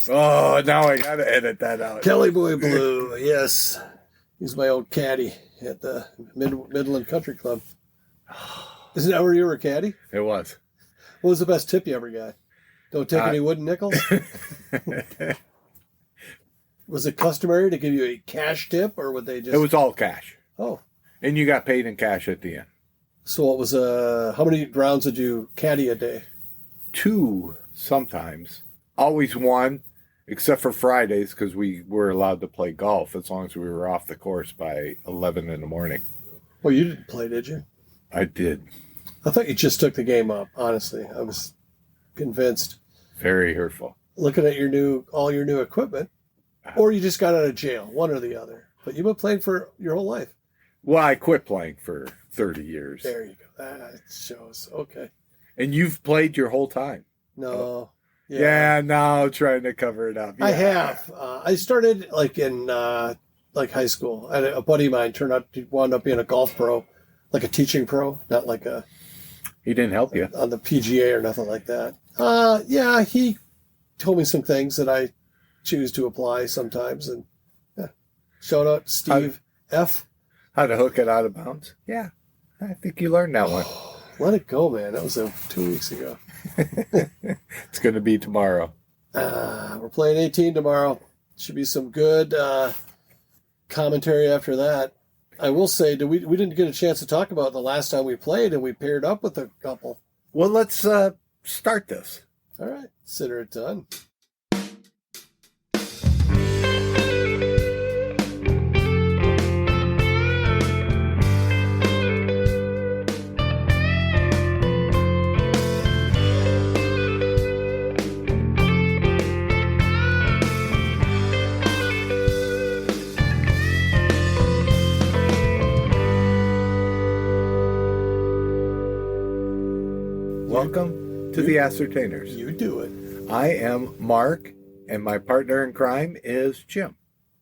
Oh, now I got to edit that out. Kelly Boy Blue, yes. He's my old caddy at the Midland Country Club. Isn't that where you were a caddy? It was. What was the best tip you ever got? Don't take any wooden nickels? Was it customary to give you a cash tip, or would they just... It was all cash. Oh. And you got paid in cash at the end. So what was, how many rounds did you caddy a day? 2 sometimes. Always 1, except for Fridays, because we were allowed to play golf as long as we were off the course by 11 in the morning. Well, you didn't play, did you? I did. I thought you just took the game up, honestly. I was convinced. Very hurtful. Looking at all your new equipment, or you just got out of jail, one or the other. But you've been playing for your whole life. Well, I quit playing for 30 years. There you go. That shows. Okay. And you've played your whole time. No. Yeah, now trying to cover it up. Yeah. I have. I started in high school. I had a buddy of mine wound up being a golf pro, like a teaching pro, not like a... He didn't help you. On the PGA or nothing like that. Yeah, he told me some things that I choose to apply sometimes. And yeah. Shout out Steve F. How to hook it out of bounds. Yeah, I think you learned that one. Let it go, man. That was 2 weeks ago. It's going to be tomorrow. We're playing 18 tomorrow. Should be some good commentary after that. I will say, we didn't get a chance to talk about the last time we played, and we paired up with a couple. Well, let's start this. All right. Consider it done. Welcome to the Ascertainers. You do it. I am Mark, and my partner in crime is Jim.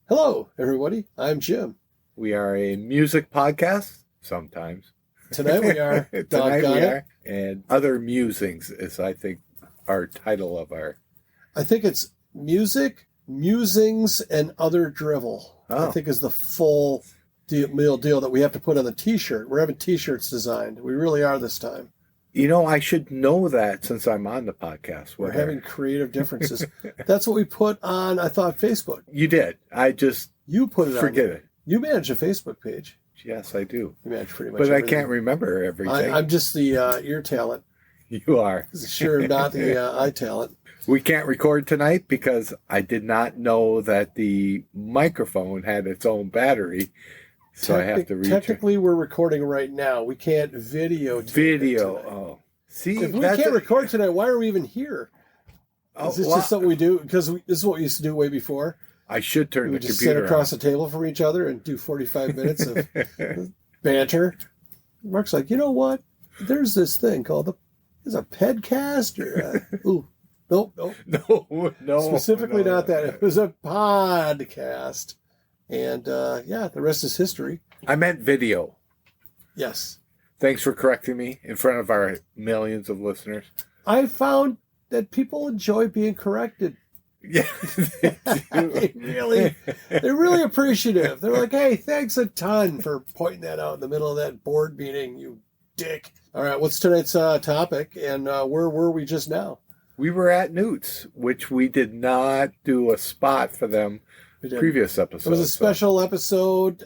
Hello, everybody. I'm Jim. We are a music podcast, sometimes. Tonight we are. Tonight we are. And Other Musings is, I think, our title of our... I think it's Music, Musings, and Other Drivel. Oh. I think is the full deal that we have to put on the T-shirt. We're having T-shirts designed. We really are this time. You know, I should know that since I'm on the podcast. We're having creative differences. That's what we put on, I thought, Facebook. You did. You put it on. Forget it. You manage a Facebook page. Yes, I do. You manage pretty much But everything. I can't remember everything. I'm just the ear talent. You are. Sure, not the eye talent. We can't record tonight because I did not know that the microphone had its own battery. So I have to Technically, we're recording right now. We can't video. Oh, see, if we can't record tonight, why are we even here? Is this just something we do? Because this is what we used to do way before. I should turn the computer on. We just sit across the table from each other and do 45 minutes of banter. Mark's like, you know what? There's this thing called there's a podcast or nope. Specifically not that. It was a podcast. And, the rest is history. I meant video. Yes. Thanks for correcting me in front of our millions of listeners. I found that people enjoy being corrected. Yeah. They're really appreciative. They're like, hey, thanks a ton for pointing that out in the middle of that board meeting, you dick. All right, what's tonight's topic, and where were we just now? We were at Newt's, which we did not do a spot for them. Previous episode. It was a special episode.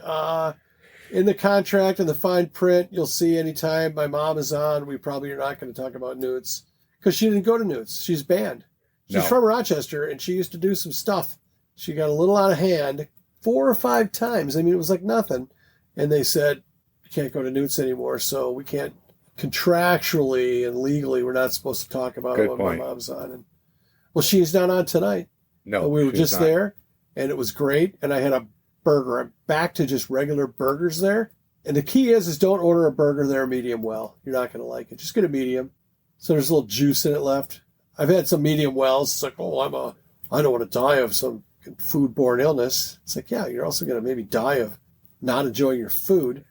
In the contract and the fine print, you'll see anytime my mom is on, we probably are not going to talk about Newt's because she didn't go to Newt's. She's banned. She's from Rochester, and she used to do some stuff. She got a little out of hand 4 or 5 times. I mean, it was like nothing. And they said, you can't go to Newt's anymore, so we can't contractually and legally, we're not supposed to talk about it when my mom's on. And, well, she's not on tonight. No, we were just there. And it was great. And I had a burger. I'm back to just regular burgers there. And the key is don't order a burger there medium well. You're not going to like it. Just get a medium. So there's a little juice in it left. I've had some medium wells. It's like, I don't want to die of some foodborne illness. It's like, yeah, you're also going to maybe die of not enjoying your food.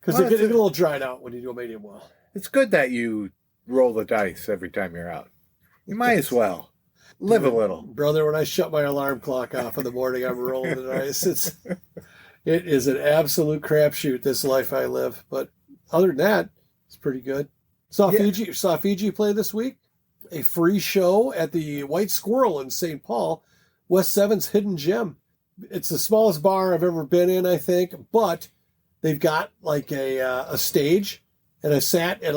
Because they get a little dried out when you do a medium well. It's good that you roll the dice every time you're out. You might as well. Live a little. Brother, when I shut my alarm clock off in the morning, I'm rolling the dice. It is an absolute crapshoot, this life I live. But other than that, it's pretty good. Saw Feegee play this week. A free show at the White Squirrel in St. Paul, West 7's Hidden Gem. It's the smallest bar I've ever been in, I think, but they've got like a stage, and I sat at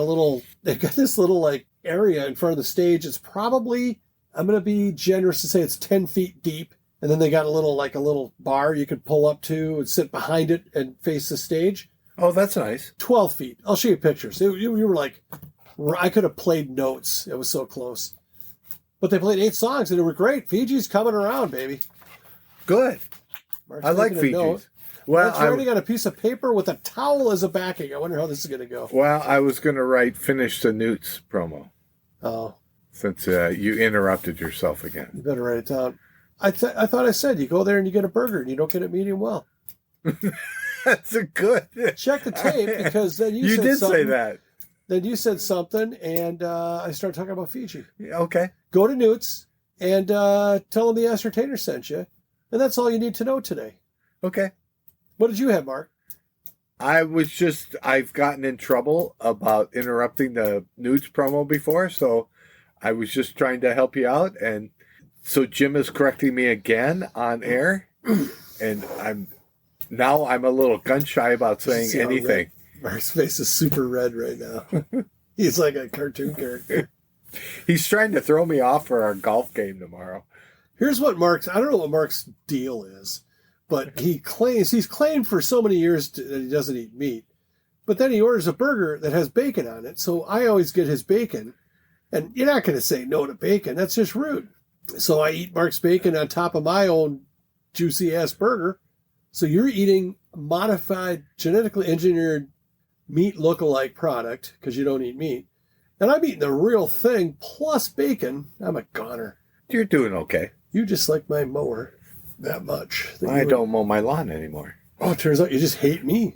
they've got this little like area in front of the stage. It's probably, I'm going to be generous to say it's 10 feet deep. And then they got a little bar you could pull up to and sit behind it and face the stage. Oh, that's nice. 12 feet. I'll show you pictures. You were like, I could have played notes. It was so close. But they played 8 songs and they were great. Feegee's coming around, baby. Good. Mark's I like Feegee's. Well, Mark's writing on a piece of paper with a towel as a backing. I wonder how this is going to go. Well, I was going to finish the Newt's promo. Oh. Since you interrupted yourself again. You better write it down. I thought I said you go there and you get a burger and you don't get it medium well. That's a good. Check the tape, because then you said did something. say that. Then you said something, and I started talking about Feegee. Okay. Go to Newt's and tell them the Ascertainer sent you, and that's all you need to know today. Okay. What did you have, Mark? I've gotten in trouble about interrupting the Newt's promo before, so I was just trying to help you out, and so Jim is correcting me again on air, and I'm a little gun shy about saying anything. Mark's face is super red right now. He's like a cartoon character. He's trying to throw me off for our golf game tomorrow. Here's what I don't know what Mark's deal is, but he's claimed for so many years that he doesn't eat meat, but then he orders a burger that has bacon on it. So I always get his bacon, and you're not going to say no to bacon. That's just rude. So I eat Mark's bacon on top of my own juicy-ass burger. So you're eating modified, genetically engineered meat look-alike product because you don't eat meat. And I'm eating the real thing plus bacon. I'm a goner. You're doing okay. You just like my mower that much. I don't mow my lawn anymore. Oh, it turns out you just hate me.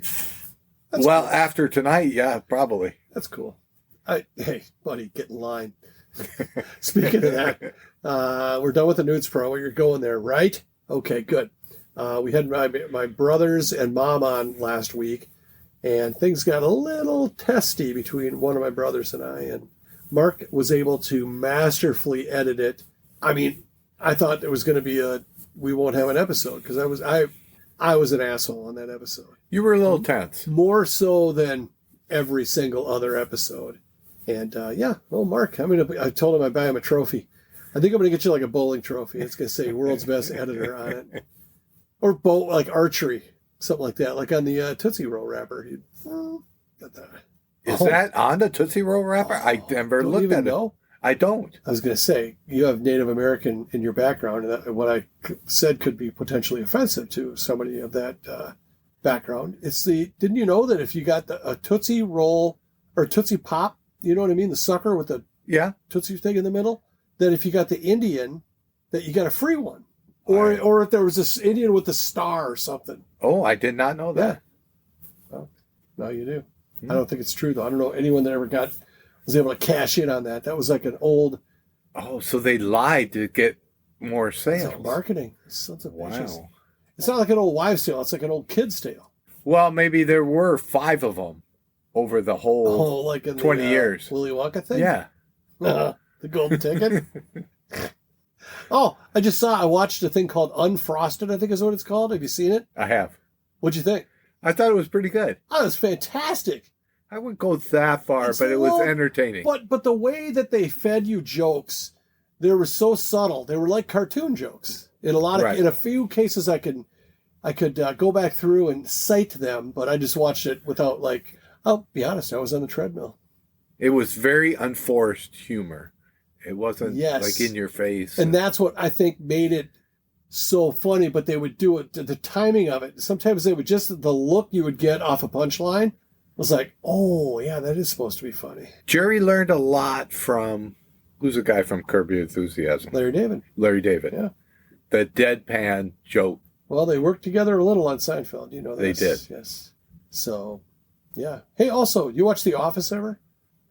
That's well, cool. After tonight, yeah, probably. That's cool. Hey, buddy, get in line. Speaking of that, we're done with the Newt's Pro. You're going there, right? Okay, good. We had my brothers and mom on last week, and things got a little testy between one of my brothers and I, and Mark was able to masterfully edit it. I mean, I thought there was going to be we won't have an episode because I was an asshole on that episode. You were a little tense. More so than every single other episode. And Mark, I told him I'd buy him a trophy. I think I'm going to get you like a bowling trophy. It's going to say world's best editor on it. Or like archery, something like that. Like on the Tootsie Roll wrapper. Is that on the Tootsie Roll wrapper? I never looked at it. I don't. I was going to say, you have Native American in your background, and what I said could be potentially offensive to somebody of that background. Didn't you know that if you got a Tootsie Roll or Tootsie Pop, you know what I mean? The sucker with the Tootsie thing in the middle. That if you got the Indian, that you got a free one. Or if there was this Indian with the star or something. Oh, I did not know that. Yeah. Well, now you do. I don't think it's true, though. I don't know anyone that ever was able to cash in on that. That was like an old... Oh, so they lied to get more sales. It's like marketing. Sons of wow. bitches. It's not like an old wives' tale. It's like an old kid's tale. Well, maybe there were 5 of them over the whole like in 20 years. Willy Wonka thing? Yeah. The golden ticket? Oh, I watched a thing called Unfrosted, I think is what it's called. Have you seen it? I have. What'd you think? I thought it was pretty good. Oh, it was fantastic. I wouldn't go that far, but it was entertaining. But the way that they fed you jokes, they were so subtle. They were like cartoon jokes. In a few cases, I could go back through and cite them, but I just watched it without I'll be honest, I was on the treadmill. It was very unforced humor. It wasn't like in your face. And that's what I think made it so funny, but they would do it, the timing of it. Sometimes they would just, the look you would get off a punchline was like, oh, yeah, that is supposed to be funny. Jerry learned a lot from, who's the guy from Curb Your Enthusiasm? Larry David. Yeah. The deadpan joke. Well, they worked together a little on Seinfeld. You know that. They did. Yes. So, yeah. Hey, also, you watch The Office ever?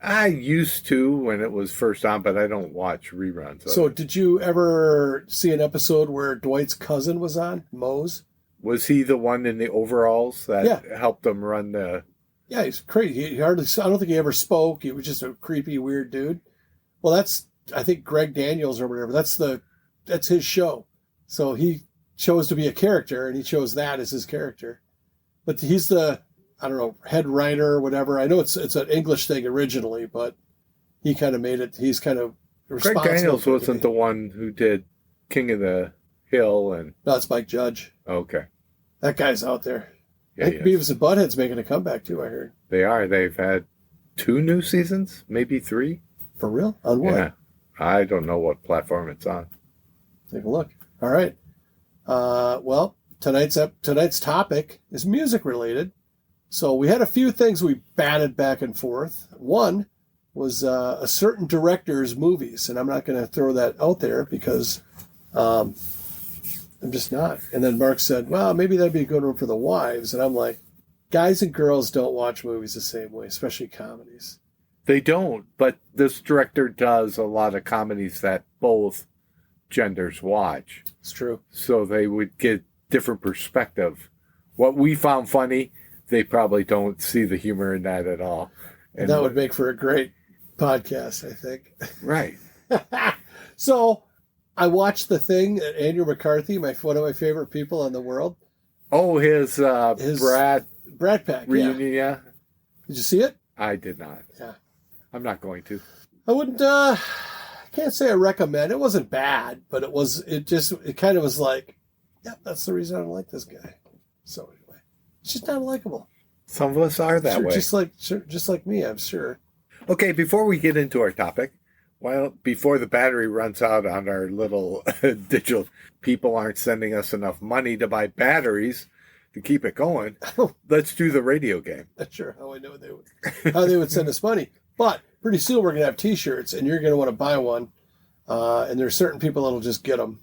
I used to when it was first on, but I don't watch reruns of So, it. did you ever see an episode where Dwight's cousin was on, Mose? Was he the one in the overalls that Yeah. helped them run the... Yeah, he's crazy. He hardly, I don't think he ever spoke. He was just a creepy, weird dude. Well, that's, I think Greg Daniels or whatever. That's his show. So he chose to be a character, and he chose that as his character. But he's the, I don't know, head writer or whatever. I know it's an English thing originally, but he kind of made it. He's kind of Greg responsible. Daniels for it to wasn't be. the one who did King of the Hill and... No, it's Mike Judge. Okay. That guy's out there. Yeah, I think Beavis and Butthead's making a comeback too, I heard. they are. They've had 2 new seasons, maybe 3. For real? On what? Yeah. I don't know what platform it's on. Take a look. All right. Well, tonight's topic is music related. So we had a few things we batted back and forth. One was a certain director's movies, and I'm not going to throw that out there because I'm just not. And then Mark said, well, maybe that'd be a good one for the wives. And I'm like, guys and girls don't watch movies the same way, especially comedies. They don't, but this director does a lot of comedies that both genders watch. It's true. So they would get different perspective. What we found funny, they probably don't see the humor in that at all. And that would make for a great podcast, I think. Right. So I watched The Thing. Andrew McCarthy, one of my favorite people in the world. Oh, his Brat Pack. reunion, Yeah. yeah. Did you see it? I did not. Yeah. I'm not going to. I wouldn't. I can't say I recommend. It wasn't bad, but it kind of was like, yeah, that's the reason I don't like this guy. So anyway, it's just not likable. Some of us are that way. Just like me, I'm sure. Okay, before we get into our topic, well, before the battery runs out on our little digital, people aren't sending us enough money to buy batteries to keep it going. Let's do the radio game. Not sure how I know how they would send us money, but pretty soon we're gonna have T-shirts, and you're gonna want to buy one. And there's certain people that'll just get them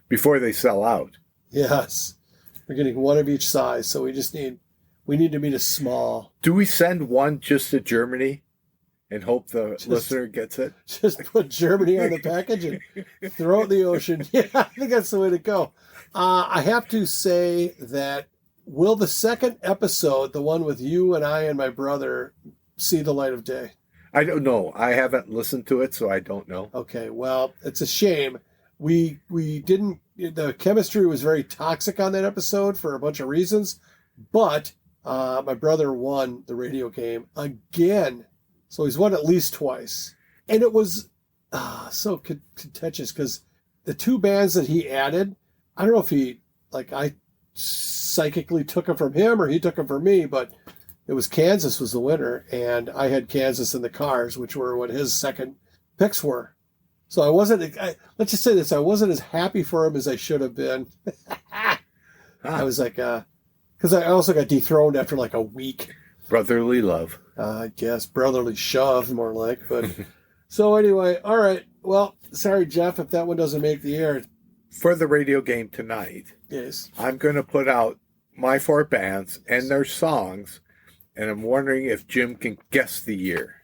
Before they sell out. Yes, we're getting one of each size, so we need to meet a small. Do we send one just to Germany and hope the listener gets it? Just put Germany on the package and throw it in the ocean. Yeah, I think that's the way to go. I have to say that will the second episode, the one with you and I and my brother, see the light of day? I don't know. I haven't listened to it, so I don't know. Okay, well, it's a shame. We didn't. The chemistry was very toxic on that episode for a bunch of reasons, but my brother won the radio game again. So he's won at least twice. And it was so contentious because the 2 bands that he added, I don't know if I psychically took them from him or he took them from me, but it was Kansas was the winner. And I had Kansas in the Cars, which were what his second picks were. So let's just say this, I wasn't as happy for him as I should have been. I was like, because I also got dethroned after like a week. Brotherly love. I guess brotherly shove, more like. But so anyway, all right. Well, sorry, Jeff, if that one doesn't make the air. For the radio game tonight, Yes. I'm going to put out my 4 bands and their songs, and I'm wondering if Jim can guess the year.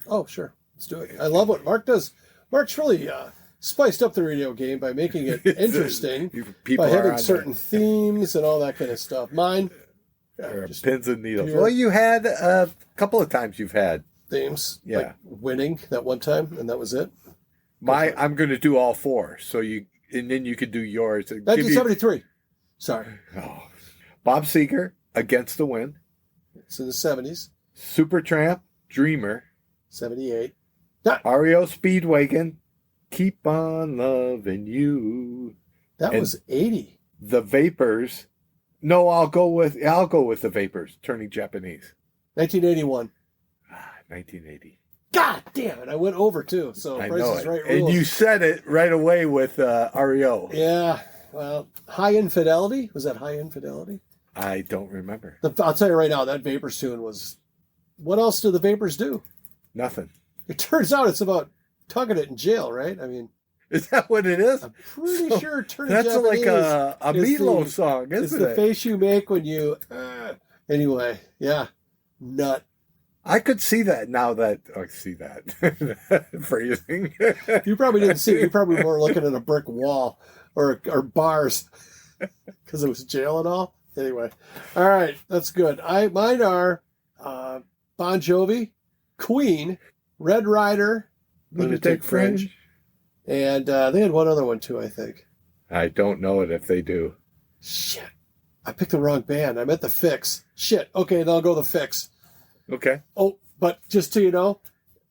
Oh, sure. Let's do it. I love what Mark does. Mark's really spiced up the radio game by making it interesting, People by are having on certain themes and all that kind of stuff. Mine, just pins and needles. pure- Well, you had a couple of times you've had. themes. Yeah. Like winning that one time, and that was it. I'm going to do all 4, and then you could do yours. 1973. Sorry. Bob Seger, Against the Wind. It's in the 70s. Supertramp, Dreamer. 78. REO Speedwagon, Keep on Loving You. That was 80. The Vapors. No, I'll go with the Vapors, Turning Japanese. 1981. 1980. God damn it. I went over too. So I Price know is it. Right And rules. you said it right away with REO. Yeah. Well, High Infidelity. Was that High Infidelity? I don't remember. I'll tell you right now, that Vapors tune was. What else do the Vapors do? Nothing. It turns out it's about tugging it in jail, right? I mean, Is that what it is? I'm pretty sure Turning That's Japanese like a is Meatloaf the- song, It's isn't the it? face you make when you. Anyway, yeah. Nut. I could see that now that I see that phrasing. You probably didn't see it. You probably were looking at a brick wall or bars because it was jail and all. Anyway, all right, that's good. Mine are Bon Jovi, Queen, Red Rider, Lunatic Fringe, and they had one other one too, I think. I don't know it if they do. Shit, I picked the wrong band. I meant the Fix. Shit. Okay, then I'll go the Fix. Okay. Oh, but just so you know,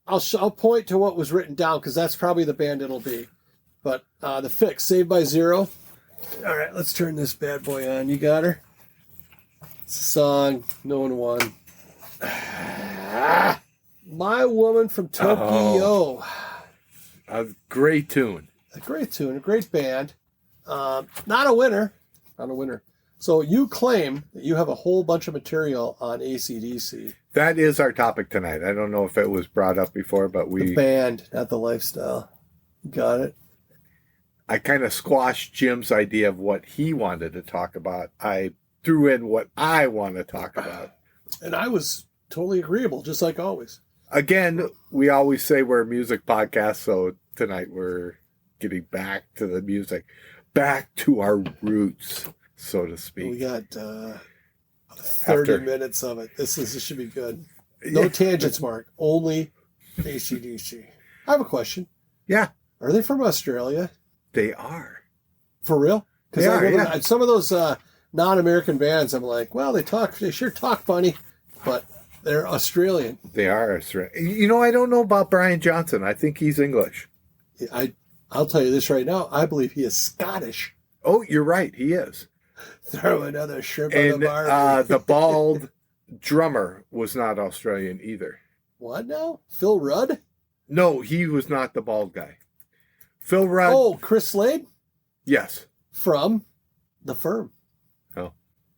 I'll point to what was written down because that's probably the band it'll be. But the Fix, Saved by Zero. All right, let's turn this bad boy on. You got her? It's a song. No one won. My Woman from Tokyo. Oh, a great tune. A great tune, a great band. Not a winner. Not a winner. So you claim that you have a whole bunch of material on AC/DC. That is our topic tonight. I don't know if it was brought up before, but The band, not the lifestyle. Got it? I kind of squashed Jim's idea of what he wanted to talk about. I threw in what I want to talk about. And I was totally agreeable, just like always. Again, we always say we're a music podcast, so tonight we're getting back to the music, back to our roots, so to speak. We got 30 minutes of it. This should be good. No tangents, Mark. Only AC/DC. I have a question. Yeah. Are they from Australia? They are. For real? Because some of those non-American bands, I'm like, well, they sure talk funny, but they're Australian. They are Australian. You know, I don't know about Brian Johnson. I think he's English. I'll tell you this right now. I believe he is Scottish. Oh, you're right. He is. Throw another shrimp on the bar. The bald drummer was not Australian either. What now? Phil Rudd? No, he was not the bald guy. Phil Rudd. Oh, Chris Slade? Yes. From The Firm. Oh,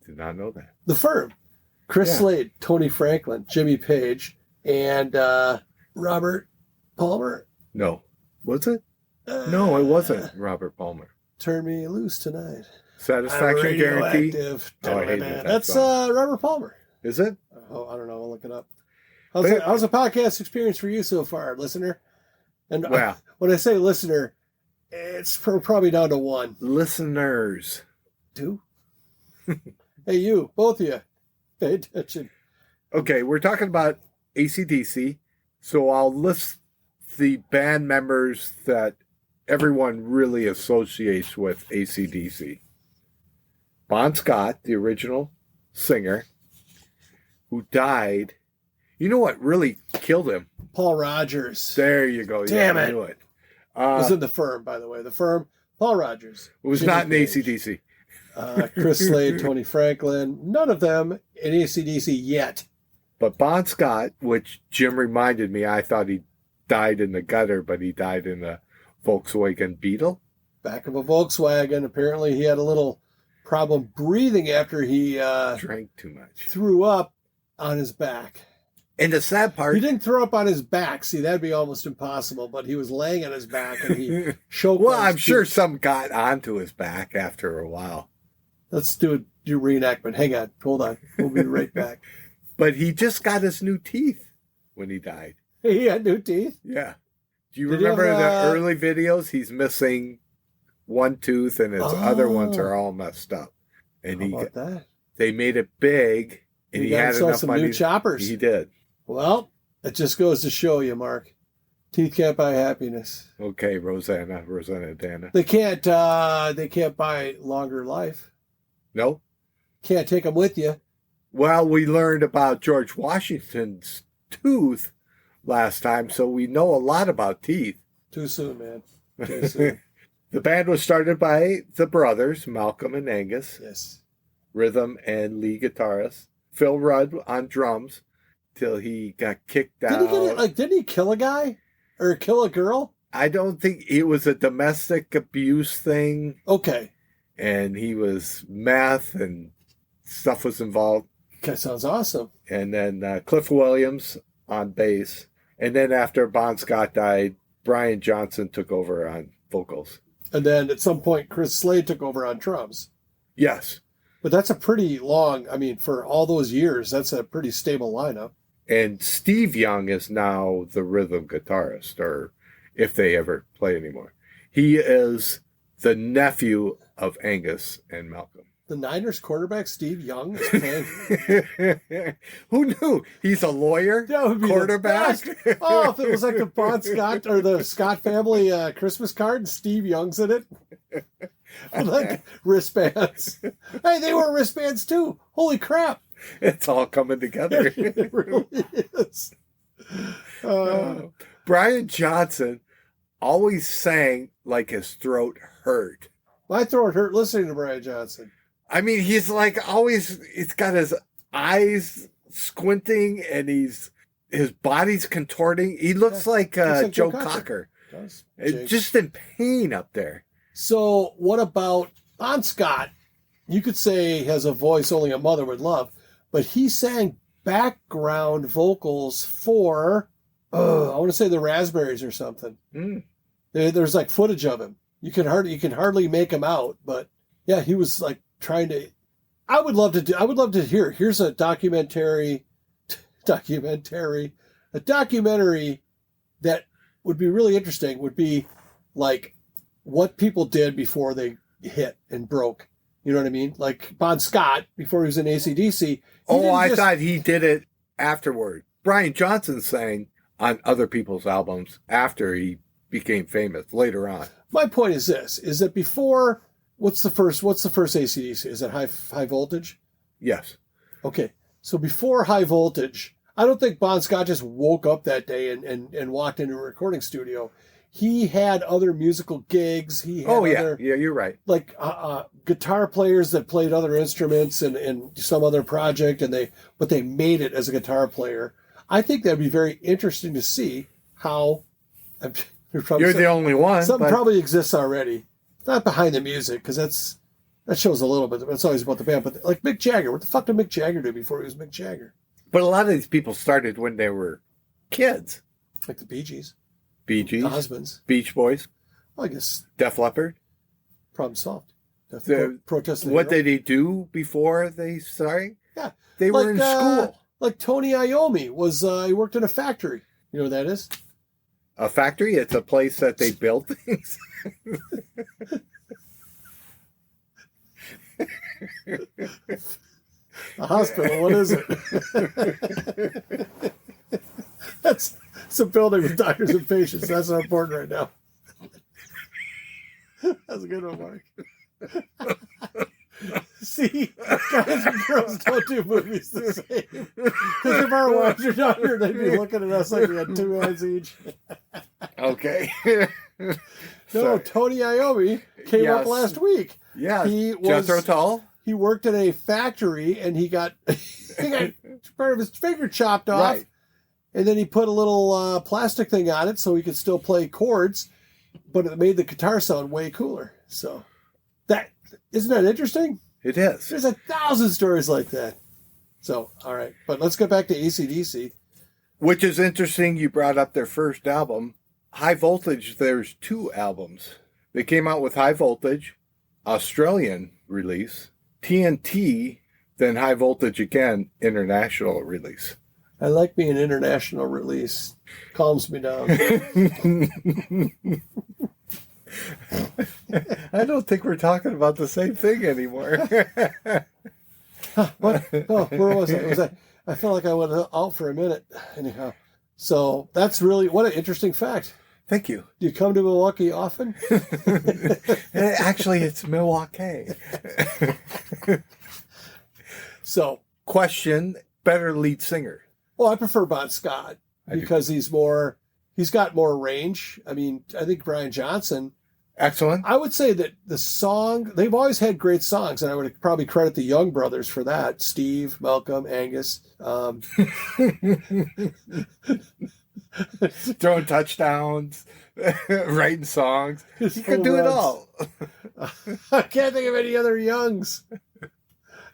did not know that. The Firm. Chris Slade, Tony Franklin, Jimmy Page, and Robert Palmer. No. Was it? No, it wasn't Robert Palmer. Turn Me Loose Tonight. Satisfaction Guarantee. Oh, I hated that song. Robert Palmer. Is it? Oh, I don't know. I'll look it up. How's the podcast experience for you so far, listener? And when I say listener, it's probably down to one. Listeners. Two? Hey, you, both of you, pay attention. Okay, we're talking about AC/DC, so I'll list the band members that everyone really associates with AC/DC. Bon Scott, the original singer, who died. You know what really killed him? Paul Rogers. There you go. Damn it. I knew it. Was in The Firm, by the way. The Firm, Paul Rogers. It was not in AC/DC. Chris Slade, Tony Franklin. None of them in AC/DC yet. But Bon Scott, which Jim reminded me, I thought he died in the gutter, but he died in a Volkswagen Beetle. Back of a Volkswagen. Apparently he had a little problem breathing after he drank too much. Threw up on his back. And the sad part... He didn't throw up on his back. See, that'd be almost impossible, but he was laying on his back and he choked. Well, I'm sure some got onto his back after a while. Let's do reenactment. Hang on. Hold on. We'll be right back. But he just got his new teeth when he died. He had new teeth? Yeah. Do you remember the early videos? He's missing one tooth and his other ones are all messed up. And How about that? They made it big and he had enough some money. New choppers. He did. Well, it just goes to show you, Mark. Teeth can't buy happiness. Okay, Rosanna Dana. They can't buy longer life. No? Can't take them with you. Well, we learned about George Washington's tooth last time, so we know a lot about teeth. Too soon, man. Too soon. The band was started by the brothers, Malcolm and Angus. Yes. Rhythm and lead guitarist. Phil Rudd on drums till he got kicked out. Didn't he kill a guy? Or kill a girl? I don't think it was a domestic abuse thing. Okay. And he was meth and stuff was involved. That sounds awesome. And then Cliff Williams on bass. And then after Bon Scott died, Brian Johnson took over on vocals. And then at some point, Chris Slade took over on drums. Yes. But that's a pretty long, for all those years, that's a pretty stable lineup. And Steve Young is now the rhythm guitarist, or if they ever play anymore. He is the nephew of Angus and Malcolm. The Niners quarterback, Steve Young, is playing. Who knew? He's a lawyer, That would be quarterback. the best. Oh, if it was like the Bon Scott or the Scott family Christmas card and Steve Young's in it. Like wristbands. Hey, they wear wristbands too. Holy crap. It's all coming together. It really is. Brian Johnson always sang like his throat hurt. My throat hurt listening to Brian Johnson. I mean, he's like always, he's got his eyes squinting and his body's contorting. He looks like Joe Cocker. Just in pain up there. So what about Bon Scott? You could say has a voice only a mother would love, but he sang background vocals for, I want to say the Raspberries or something. There's like footage of him. You can hardly make him out, but yeah, he was like trying to. I would love to hear. Here's a documentary that would be really interesting. Would be like what people did before they hit and broke. You know what I mean? Like Bon Scott before he was in AC/DC. I thought he did it afterward. Brian Johnson sang on other people's albums after he became famous later on. My point is this: is that before what's the first AC/DC? Is it high voltage? Yes. Okay, so before High Voltage, I don't think Bon Scott just woke up that day and walked into a recording studio. He had other musical gigs. He had yeah, you're right. Like guitar players that played other instruments and some other project, but they made it as a guitar player. I think that'd be very interesting to see how. You're the only one. Something probably exists already. Not behind the music, because that shows a little bit. It's always about the band. But like Mick Jagger, what the fuck did Mick Jagger do before he was Mick Jagger? But a lot of these people started when they were kids. Like the Bee Gees. Bee Gees. The Husbands. Beach Boys. Well, I guess. Def Leppard. Problem solved. Protesting. What did he do before they started? Yeah. They were in school. Like Tony Iommi was, he worked in a factory. You know what that is? A factory? It's a place that they build things. A hospital, what is it? It's a building with doctors and patients. That's not important right now. That's a good one, Mark. See, guys and girls don't do movies the same. Because if our wives were down here, they'd be looking at us like we had two hands each. Okay. No, Tony Iommi came up last week. Yeah, Jethro Tull. He worked in a factory and he got part of his finger chopped off. Right. And then he put a little plastic thing on it so he could still play chords, but it made the guitar sound way cooler. So isn't that interesting? It is. There's 1,000 stories like that. So, all right. But let's get back to AC/DC. Which is interesting. You brought up their first album. High Voltage, there's 2 albums. They came out with High Voltage, Australian release, TNT, then High Voltage again, international release. I like being international release. Calms me down. I don't think we're talking about the same thing anymore. What? Oh, where was I? I felt like I went out for a minute. Anyhow, so that's really what an interesting fact. Thank you. Do you come to Milwaukee often? Actually, it's Milwaukee. So, question: better lead singer? Well, I prefer Bon Scott because he's got more range. I mean, I think Brian Johnson. Excellent. I would say that the song, they've always had great songs, and I would probably credit the Young brothers for that. Steve, Malcolm, Angus. Throwing touchdowns, writing songs. You can do it all. I can't think of any other Youngs.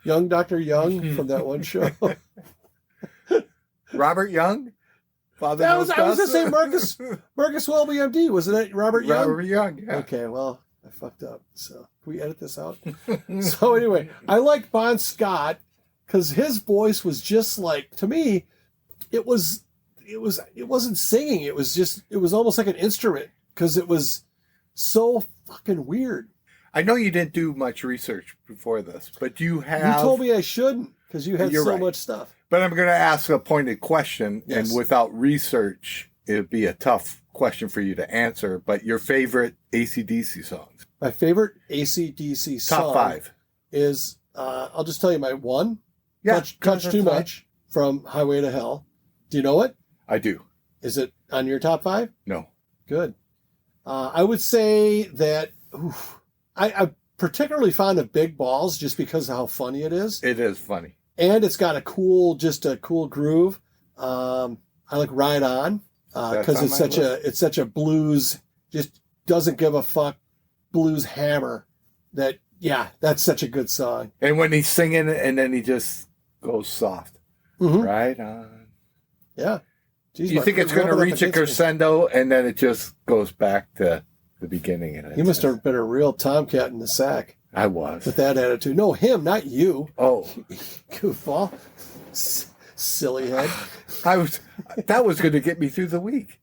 Young Dr. Young from that one show. Robert Young? I was going to say Marcus Welby MD. Wasn't it Robert Young? Robert Young, yeah. Okay, well, I fucked up. So can we edit this out? So anyway, I like Bon Scott because his voice was just like, to me, it wasn't singing. It was almost like an instrument because it was so fucking weird. I know you didn't do much research before this, but you told me I shouldn't because you had so much stuff. But I'm going to ask a pointed question, Yes. and without research, it would be a tough question for you to answer. But your favorite AC/DC songs? My favorite AC/DC song Top 5 is, I'll just tell you my one. Yeah, Touch Too Much from Highway to Hell. Do you know it? I do. Is it on your top 5? No. Good. I would say that I'm particularly fond of Big Balls just because of how funny it is. It is funny. And it's got a cool groove. I like Ride On because it's such a blues, just doesn't give a fuck blues hammer. That's such a good song. And when he's singing it, and then he just goes soft. Mm-hmm. Right on. Yeah. Jeez, you think it's going to reach a crescendo, and then it just goes back to the beginning. And you must have been a real tomcat in the sack. I was. With that attitude. No, him, not you. Oh. Goofball. Silly head. That was going to get me through the week.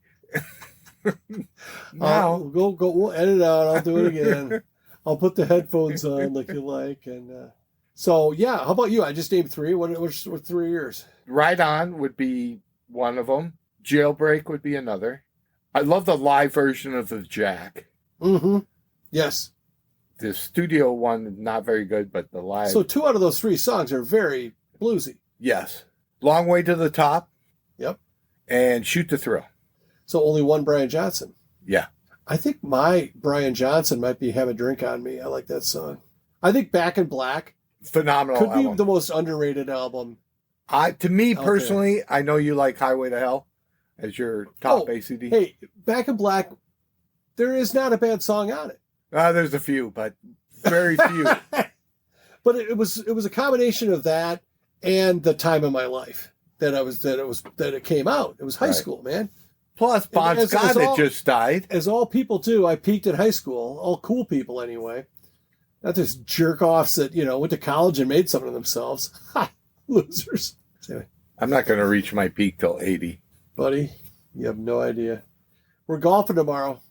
Now. We'll edit out. I'll do it again. I'll put the headphones on like you like. And so, yeah. How about you? I just named 3. What 3 years? Ride On would be one of them. Jailbreak would be another. I love the live version of the Jack. Mm-hmm. Yes. The studio one, not very good, but the live. So 2 out of those 3 songs are very bluesy. Yes. Long Way to the Top. Yep. And Shoot to Thrill. So only one Brian Johnson. Yeah. I think my Brian Johnson might be Have a Drink on Me. I like that song. I think Back in Black. Phenomenal could album. be the most underrated album. To me personally, I know you like Highway to Hell as your top ACD. Hey, Back in Black, there is not a bad song on it. There's a few, but very few. But it was a combination of that and the time of my life that it came out. It was high school, man. Plus, Bon Scott had just died. As all people do, I peaked in high school. All cool people, anyway. Not just jerk offs that went to college and made something of themselves. Ha, losers. Anyway. I'm not going to reach my peak till 80, buddy. You have no idea. We're golfing tomorrow.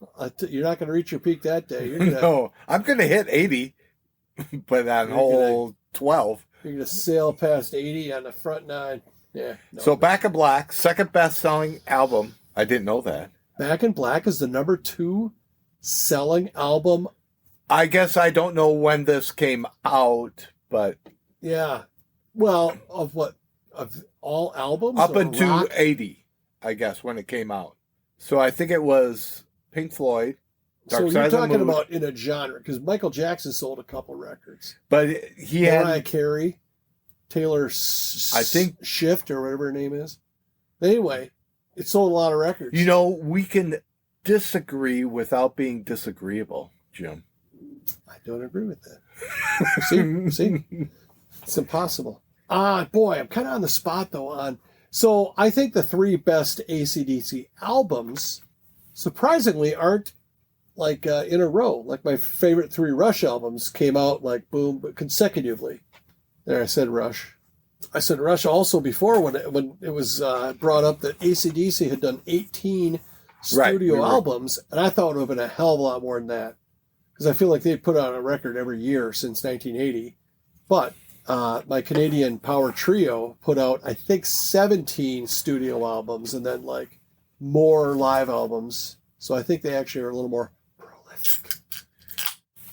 You're not going to reach your peak that day. No, I'm going to hit 80, but on hole 12. You're going to sail past 80 on the front 9. Yeah. No. So Back in Black, second best-selling album. I didn't know that. Back in Black is the number 2 selling album. I guess I don't know when this came out, but... Yeah. Well, of what? Of all albums? Up until 80, I guess, when it came out. So I think it was Pink Floyd, Dark Side of the Moon. So you're talking about in a genre, because Michael Jackson sold a couple records. But he had... Mariah Carey, Taylor Swift, or whatever her name is. Anyway, it sold a lot of records. We can disagree without being disagreeable, Jim. I don't agree with that. See? It's impossible. Boy, I'm kind of on the spot, though, So I think the 3 best AC/DC albums, surprisingly, aren't like in a row. Like my favorite 3 Rush albums came out like boom, but consecutively. There, I said Rush. I said Rush also before when it was brought up that AC/DC had done 18 studio albums, and I thought it would have been a hell of a lot more than that. Because I feel like they've put out a record every year since 1980. But my Canadian Power Trio put out, I think, 17 studio albums and then like more live albums. So I think they actually are a little more prolific.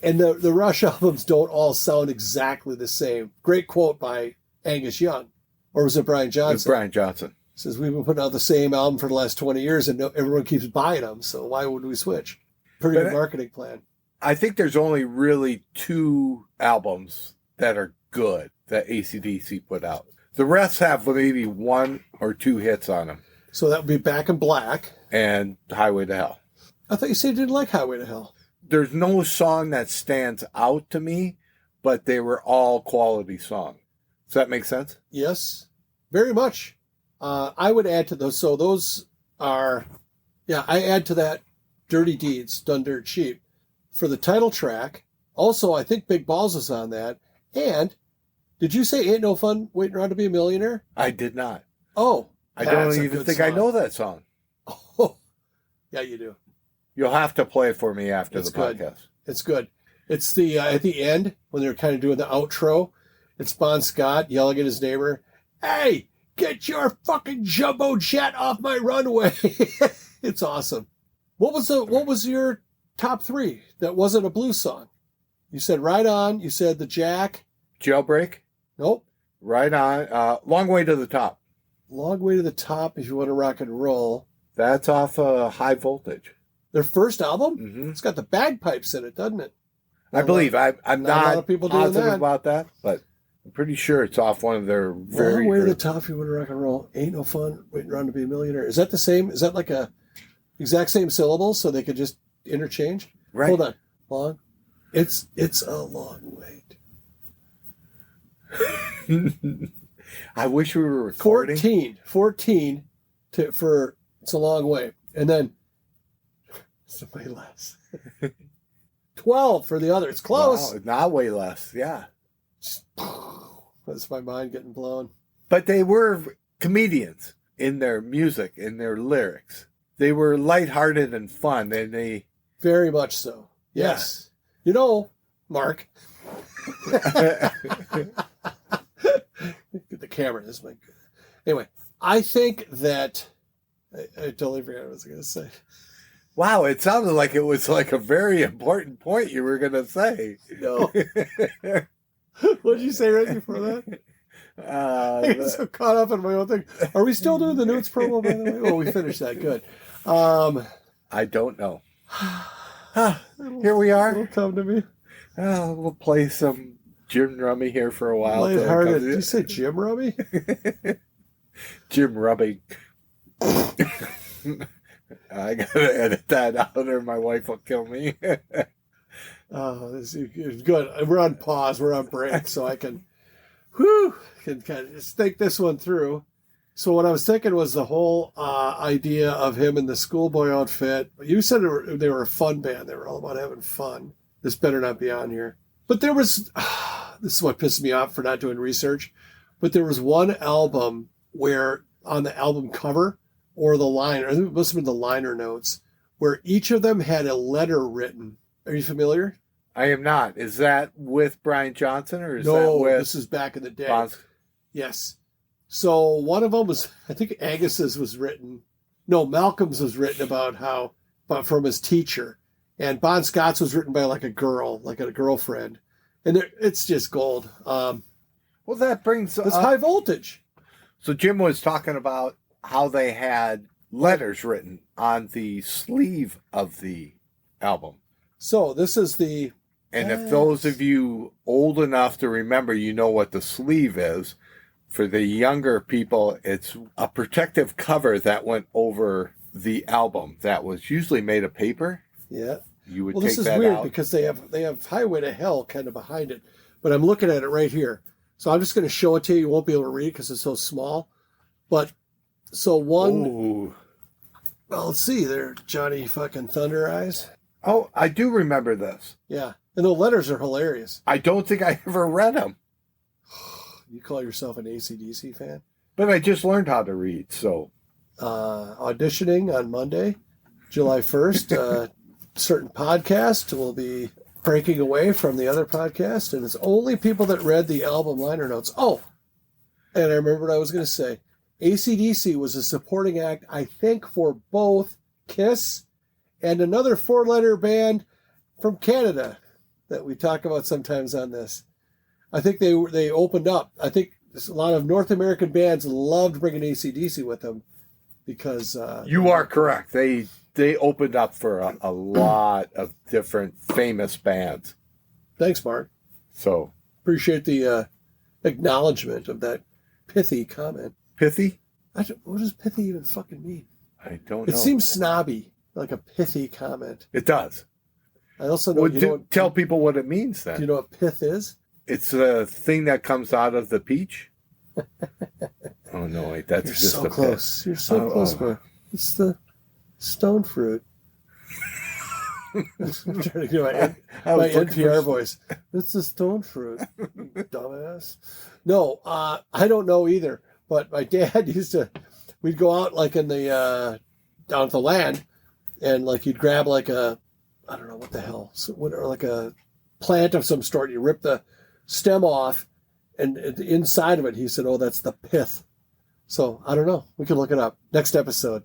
And the Rush albums don't all sound exactly the same. Great quote by Angus Young. Or was it Brian Johnson? It was Brian Johnson. Says, we've been putting out the same album for the last 20 years and everyone keeps buying them. So why would we switch? Pretty good marketing plan. I think there's only really 2 albums that are good that AC/DC put out. The rest have maybe 1 or 2 hits on them. So that would be Back in Black. And Highway to Hell. I thought you said you didn't like Highway to Hell. There's no song that stands out to me, but they were all quality songs. Does that make sense? Yes, very much. I would add to those. So those are, I add to that Dirty Deeds, Done Dirt Cheap. For the title track, also, I think Big Balls is on that. And did you say Ain't No Fun Waiting Around to Be a Millionaire? I did not. Oh, I That's don't a even good think I song. know that song. Oh, yeah, you do. You'll have to play it for me after It's the good. podcast. It's good. It's the at the end when they're kind of doing the outro. It's Bon Scott yelling at his neighbor, "Hey, get your fucking jumbo jet off my runway!" It's awesome. What was your top 3 that wasn't a blues song? You said Right On. You said The Jack. Jailbreak, Nope. Right On, Long Way to the Top. Long Way to the Top if you want to rock and roll. That's off High Voltage. Their first album? Mm-hmm. It's got the bagpipes in it, doesn't it? I believe. I'm not a lot not of people doing positive that. about that, but I'm pretty sure it's off one of their very... Long Way to the Top if you want to rock and roll. Ain't no fun waiting around to be a millionaire. Is that the same? Is that like a exact same syllables so they could just interchange? Right. Hold on. Long. It's a long wait. I wish we were recording. 14 for It's a Long Way. And then it's way less. 12 for the other. It's close. Wow, not way less, yeah. That's my mind getting blown. But they were comedians in their music, in their lyrics. They were lighthearted and fun, and they... Very much so. Yes. You know, Mark. Get the camera. This is my... Anyway, I think that... I totally forgot what I was going to say. Wow, it sounded like it was like a very important point you were going to say. No. What did you say right before that? I get so caught up in my own thing. Are we still doing the Newt's promo, by the way? Oh, we finished that. Good. I don't know. Here we are. It'll come to me. We'll play some Jim Rummy here for a while. Lighthearted. Did you say Jim Rummy? Jim Rubbing. I gotta edit that out or my wife will kill me. Oh, this is good. We're on pause. We're on break, so I can kind of just think this one through. So what I was thinking was the whole idea of him in the schoolboy outfit. You said they were a fun band. They were all about having fun. This better not be on here. But there was, this is what pissed me off for not doing research, but there was one album where on the album cover or the liner, I think it must have been the liner notes, where each of them had a letter written. Are you familiar? I am not. Is that with Brian Johnson or is No, that with... this is back in the day. Bonds? Yes. So one of them was, I think Angus's was written. No, Malcolm's was written about from his teacher. And Bon Scott's was written by like a girl, like a girlfriend. And it's just gold. Well, that brings It's High Voltage. So Jim was talking about how they had letters written on the sleeve of the album. So this is the... And if those of you old enough to remember, you know what the sleeve is. For the younger people, it's a protective cover that went over the album that was usually made of paper. Yeah. You would Well, take this is that weird out. because they have Highway to Hell kind of behind it. But I'm looking at it right here. So I'm just going to show it to you. You won't be able to read because it's so small. But so one... Ooh. Well, let's see. There, Johnny fucking Thunder Eyes. Oh, I do remember this. Yeah. And the letters are hilarious. I don't think I ever read them. You call yourself an AC/DC fan? But I just learned how to read, so... Auditioning on Monday, July 1st. Certain podcast will be breaking away from the other podcast, and it's only people that read the album liner notes. Oh, and I remember what I was going to say. AC/DC was a supporting act, I think, for both Kiss and another four-letter band from Canada that we talk about sometimes on this. I think they opened up. I think a lot of North American bands loved bringing AC/DC with them because... You are correct. They opened up for a lot of different famous bands. Thanks, Mark. So Appreciate the acknowledgement of that pithy comment. pithy? What does pithy even fucking mean? I don't know. It seems snobby, like a pithy comment. It does. I also know... Tell people what it means then. Do you know what pith is? It's a thing that comes out of the peach. Oh no, wait, that's You're just so the close. pith. You're so close, Mark. It's the stone fruit. I'm trying to do my NPR voice. It's the stone fruit, you dumbass. No, I don't know either. But my dad we'd go out like in the down at the land, and like you'd grab like a, I don't know what the hell, or like a plant of some sort. You rip the stem off, and the inside of it, he said, "Oh, that's the pith." So I don't know. We can look it up next episode.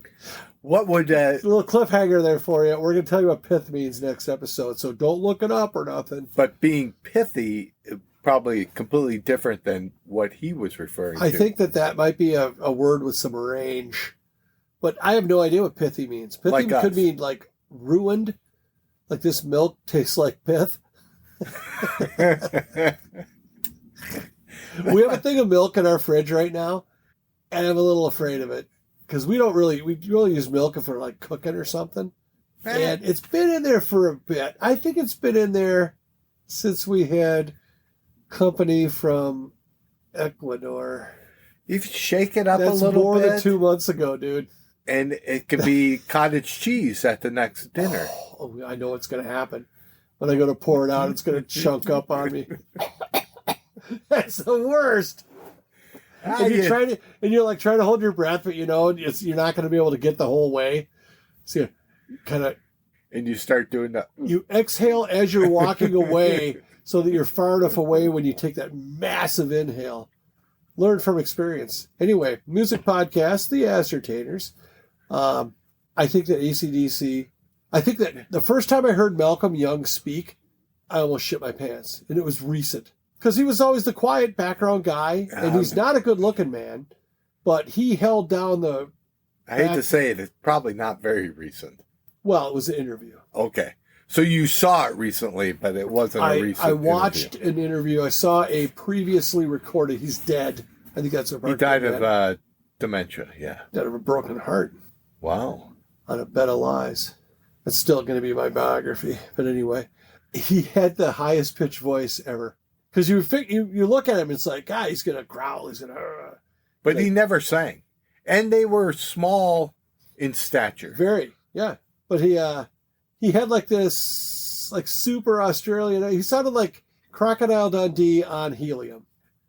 What would A little cliffhanger there for you. We're going to tell you what pith means next episode, so don't look it up or nothing. But being pithy, probably completely different than what he was referring to. I think that might be a word with some range, but I have no idea what pithy means. Pithy Like could us. mean like ruined, like this milk tastes like pith. We have a thing of milk in our fridge right now, and I'm a little afraid of it because we really use milk if we're like cooking or something. And it's been in there for a bit. I think it's been in there since we had company from Ecuador. You shake it up That's a little more bit. than 2 months ago, dude. And it could be cottage cheese at the next dinner. Oh, I know what's going to happen. When I go to pour it out, it's going to chunk up on me. That's the worst. And you're like trying to hold your breath, but you know you're not going to be able to get the whole way. So you kind of, and you start doing that. you exhale as you're walking away, so that you're far enough away when you take that massive inhale. Learn from experience. Anyway, music podcast, The Ascertainers. I think that AC/DC. I think that the first time I heard Malcolm Young speak, I almost shit my pants, and it was recent. Because he was always the quiet background guy, and he's not a good-looking man, but he held down the... I hate to say it, it's probably not very recent. Well, it was an interview. Okay. So you saw it recently, but it wasn't a recent I watched an interview. I saw a previously recorded... He's dead. I think that's what He died of dementia, yeah. Died of a broken heart Wow. on a bed of lies. That's still going to be my biography. But anyway, he had the highest pitched voice ever. Because you look at him, it's like, God, he's going to growl. He's going to... But he never sang. And they were small in stature. Very, yeah. But he had like this, like super Australian... He sounded like Crocodile Dundee on helium.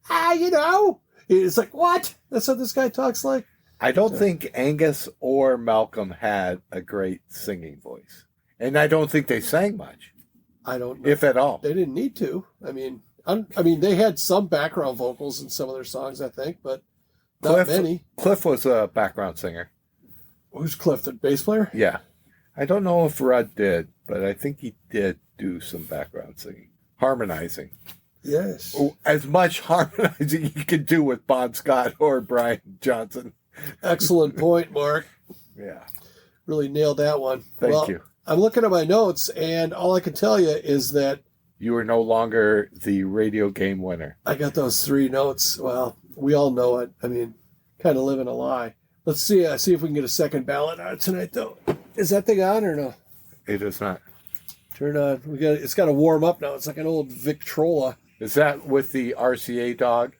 It's like, what? That's what this guy talks like? I don't think Angus or Malcolm had a great singing voice. And I don't think they sang much. I don't know. If at all. They didn't need to. I mean, they had some background vocals in some of their songs, I think, but not many. Cliff was a background singer. Who's Cliff, the bass player? Yeah. I don't know if Rudd did, but I think he did do some background singing. Harmonizing. Yes. As much harmonizing you can do with Bon Scott or Brian Johnson. Excellent point, Mark. Yeah. Really nailed that one. Thank you. I'm looking at my notes, and all I can tell you is that you are no longer the radio game winner. I got those 3 notes. Well, we all know it. I mean, kind of living a lie. Let's see if we can get a second ballot on it tonight, though. Is that thing on or no? It is not. Turn on. It's got to warm up now. It's like an old Victrola. Is that with the RCA dog?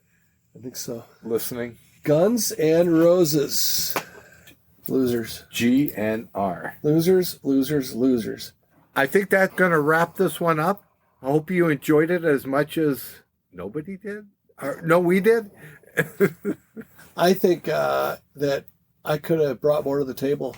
I think so. Listening. Guns and Roses. Losers. GNR. Losers, losers, losers. I think that's going to wrap this one up. I hope you enjoyed it as much as nobody did. No, we did. I think that I could have brought more to the table,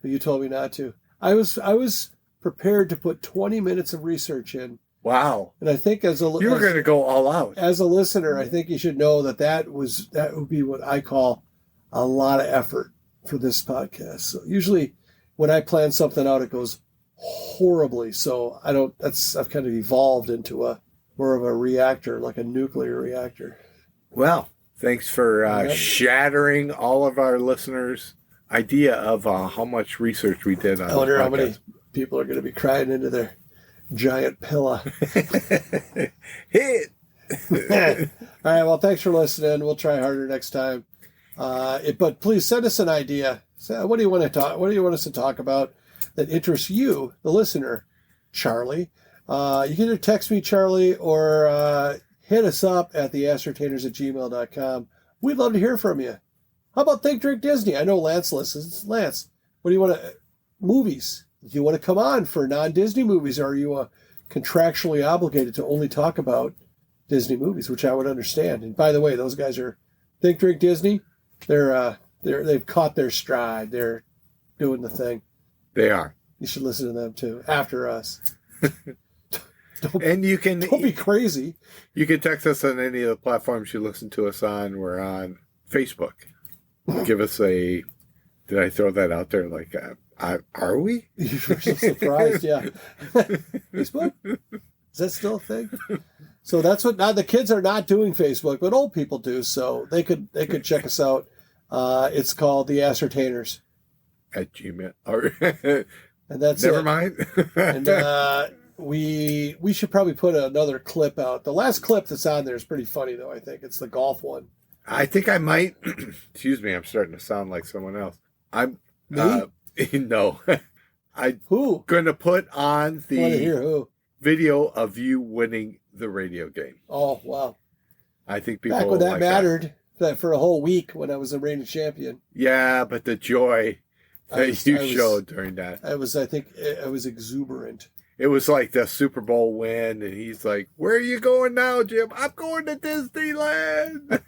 but you told me not to. I was prepared to put 20 minutes of research in. Wow. And I think you were going to go all out. As a listener, I think you should know that would be what I call a lot of effort for this podcast. So usually when I plan something out, it goes horribly. So I've kind of evolved into more of a reactor, like a nuclear reactor. Well, thanks for shattering all of our listeners' idea of how much reseach we did on this podcast. I wonder how many people are going to be crying into their giant pillow. Hit. All right. Well, thanks for listening. We'll try harder next time. But please send us an idea. What do you want to talk? What do you want us to talk about that interests you, the listener, Charlie? You can either text me, Charlie, or hit us up at TheAscertainers@gmail.com. We'd love to hear from you. How about Think Drink Disney? I know Lance listens. Lance, what do you want to... Movies. Do you want to come on for non-Disney movies, or are you contractually obligated to only talk about Disney movies, which I would understand. And by the way, those guys are Think Drink Disney. They're they've caught their stride. They're doing the thing. They are. You should listen to them too. After us. And you can Don't be crazy. You can text us on any of the platforms you listen to us on. We're on Facebook. Give us a. Did I throw that out there? Like, are we? You were so surprised, yeah. Facebook? Is that still a thing? So that's what. Now the kids are not doing Facebook, but old people do. So they could check us out. It's called TheAscertainers. At Gmail. Or And that's never it. mind. And we should probably put another clip out. The last clip that's on there is pretty funny, though. I think it's the golf one. I think I might. Excuse me. I'm starting to sound like someone else. I'm. Me? No. I'm Who? going to put on I want to hear the who. video of you winning the radio game. Oh wow! I think people Back when that like mattered, that for a whole week when I was a reigning champion. Yeah, but the joy that you showed during that. I think I was exuberant. It was like the Super Bowl win, and he's like, "Where are you going now, Jim? I'm going to Disneyland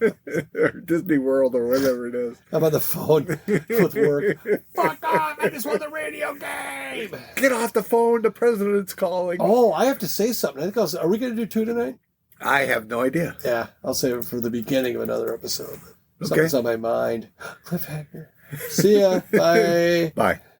or Disney World or whatever it is." I'm on the phone with work. Fuck off! I just won the radio game. Get off the phone! The president's calling. Oh, I have to say something. I think are we going to do 2 tonight? I have no idea. Yeah, I'll save it for the beginning of another episode. Okay. Something's on my mind. Cliffhanger. See ya. Bye. Bye.